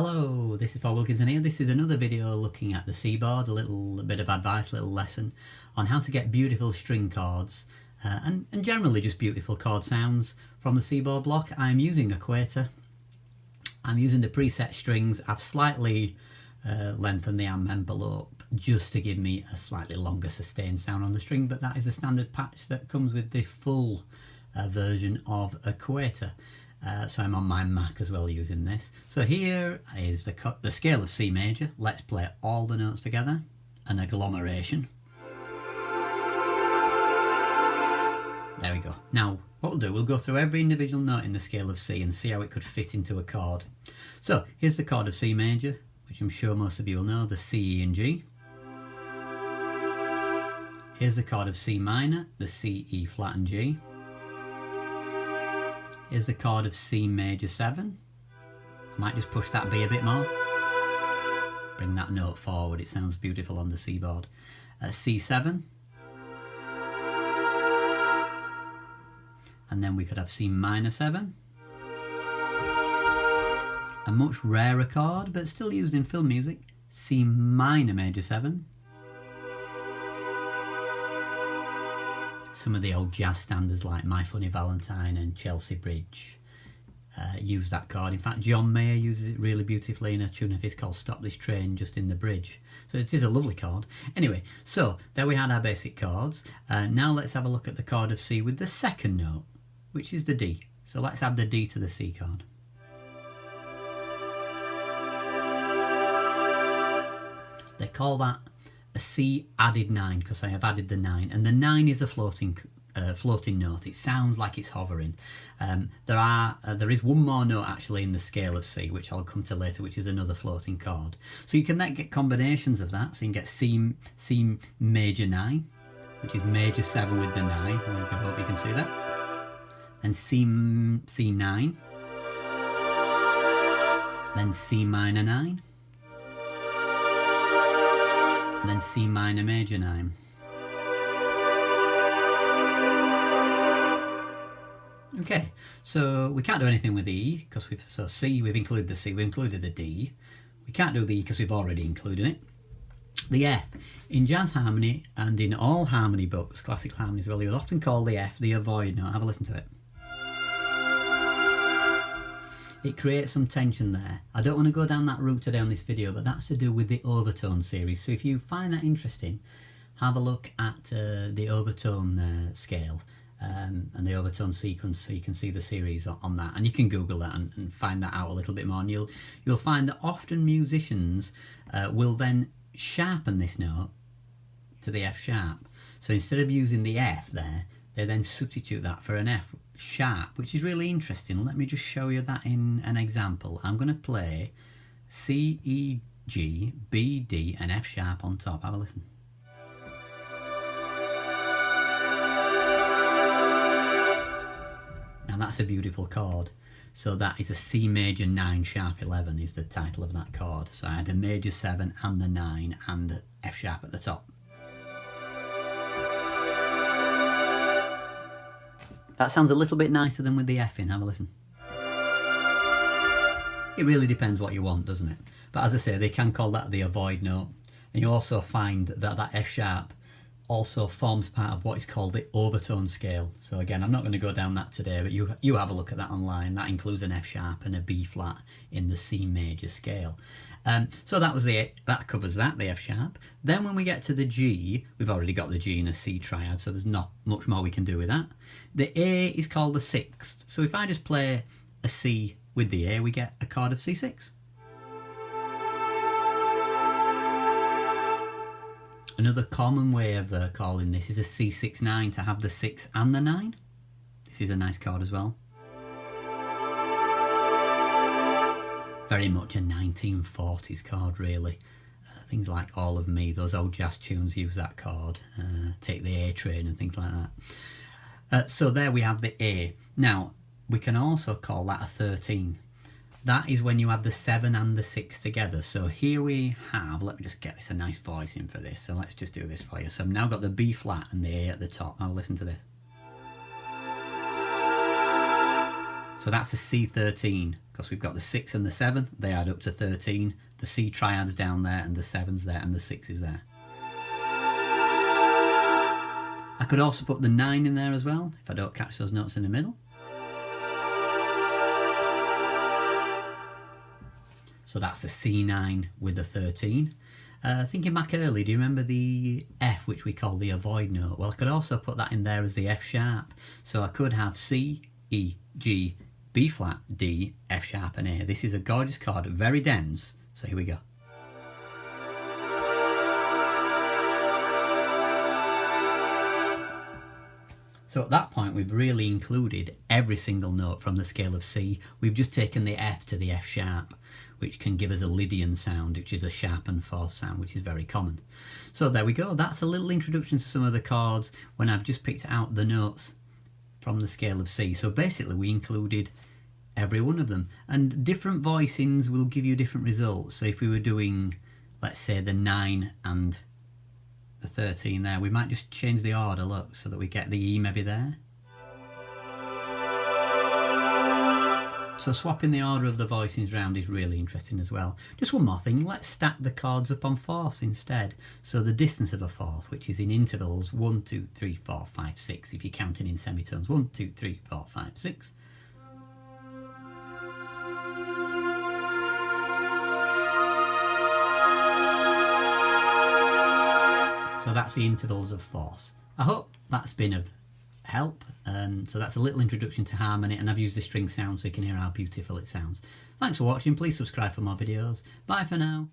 Hello, this is Paul Wilkinson here. This is another video looking at the C board, a little bit of advice, a little lesson on how to get beautiful string chords and generally just beautiful chord sounds from the C board block. I'm using equator. I'm using the preset strings. I've slightly lengthened the envelope just to give me a slightly longer sustained sound on the string, but that is the standard patch that comes with the full version of equator. So I'm on my Mac as well using this. So here is the scale of C major. Let's play all the notes together. An agglomeration. There we go. Now what we'll do, we'll go through every individual note in the scale of C and see how it could fit into a chord. So here's the chord of C major, which I'm sure most of you will know, the C, E and G. Here's the chord of C minor, the C, E flat and G. Here's the chord of C major 7. I might just push that B a bit more. Bring that note forward, it sounds beautiful on the C board. C7. And then we could have C minor 7. A much rarer chord, but still used in film music, C minor major 7. Some of the old jazz standards like My Funny Valentine and Chelsea Bridge use that chord. In fact, John Mayer uses it really beautifully in a tune of his called Stop This Train, just in the bridge. So it is a lovely chord. Anyway, so there we had our basic chords. Now let's have a look at the chord of C with the second note, which is the D. So let's add the D to the C chord. They call that a C added 9 because I have added the 9, and the 9 is a floating note. It sounds like it's hovering. There is one more note actually in the scale of C, which I'll come to later, which is another floating chord. So you can then get combinations of that. So you can get C major 9, which is major 7 with the 9. I hope you can see that. And C9, then C minor 9. Then C minor major 9. Okay, so we can't do anything with the E because we've included the C, we've included the D. We can't do the E because we've already included it. The F, in jazz harmony and in all harmony books, classical harmony as well, you'll often call the F the avoid note. Have a listen to it. It creates some tension there. I don't want to go down that route today on this video, but that's to do with the overtone series. So if you find that interesting, have a look at the overtone scale and the overtone sequence, so you can see the series on that. And you can Google that and find that out a little bit more. And you'll find that often musicians will then sharpen this note to the F sharp. So instead of using the F there, they then substitute that for an F sharp, which is really interesting. Let me just show you that in an example. I'm going to play C, E, G, B, D and F sharp on top. Have a listen. Now that's a beautiful chord. So that is a C major 9 sharp 11 is the title of that chord. So I had a major 7 and the 9 and F sharp at the top. That sounds a little bit nicer than with the F in. Have a listen. It really depends what you want, doesn't it? But as I say, they can call that the avoid note. And you also find that that F sharp also forms part of what is called the overtone scale. So again, I'm not going to go down that today, but you have a look at that online. That includes an F sharp and a B flat in the C major scale. So that covers that, the F sharp. Then when we get to the G, we've already got the G in a C triad, so there's not much more we can do with that. The A is called the sixth. So if I just play a C with the A, we get a chord of C6. Another common way of calling this is a C6-9 to have the 6 and the 9. This is a nice chord as well. Very much a 1940s chord, really. Things like All of Me, those old jazz tunes use that chord. Take the A Train and things like that. So there we have the A. Now, we can also call that a 13. That is when you add the 7 and the 6 together. So here we have, let me just get this a nice voice in for this. So let's just do this for you. So I've now got the B flat and the A at the top. Now listen to this. So that's a C13, because we've got the 6 and the 7, they add up to 13. The C triad's down there, and the 7's there, and the 6 is there. I could also put the 9 in there as well, if I don't catch those notes in the middle. So that's the C9 with the 13. Thinking back early, do you remember the F, which we call the avoid note? Well, I could also put that in there as the F sharp. So I could have C, E, G, B flat, D, F sharp and A. This is a gorgeous chord, very dense. So here we go. So at that point we've really included every single note from the scale of C. We've just taken the F to the F sharp, which can give us a Lydian sound, which is a sharpened fourth sound, which is very common. So there we go, that's a little introduction to some of the chords when I've just picked out the notes from the scale of C. So basically we included every one of them, and different voicings will give you different results. So if we were doing, let's say, the 9 and the 13 there, we might just change the order, look, so that we get the E maybe there. So swapping the order of the voicings round is really interesting as well. Just one more thing, let's stack the chords up on fourths instead. So the distance of a fourth, which is in intervals 1, 2, 3, 4, 5, 6, if you're counting in semitones, 1, 2, 3, 4, 5, 6. So that's the intervals of fourths. I hope that's been of help. So that's a little introduction to harmony, and I've used the string sound so you can hear how beautiful it sounds. Thanks for watching, please subscribe for more videos. Bye for now.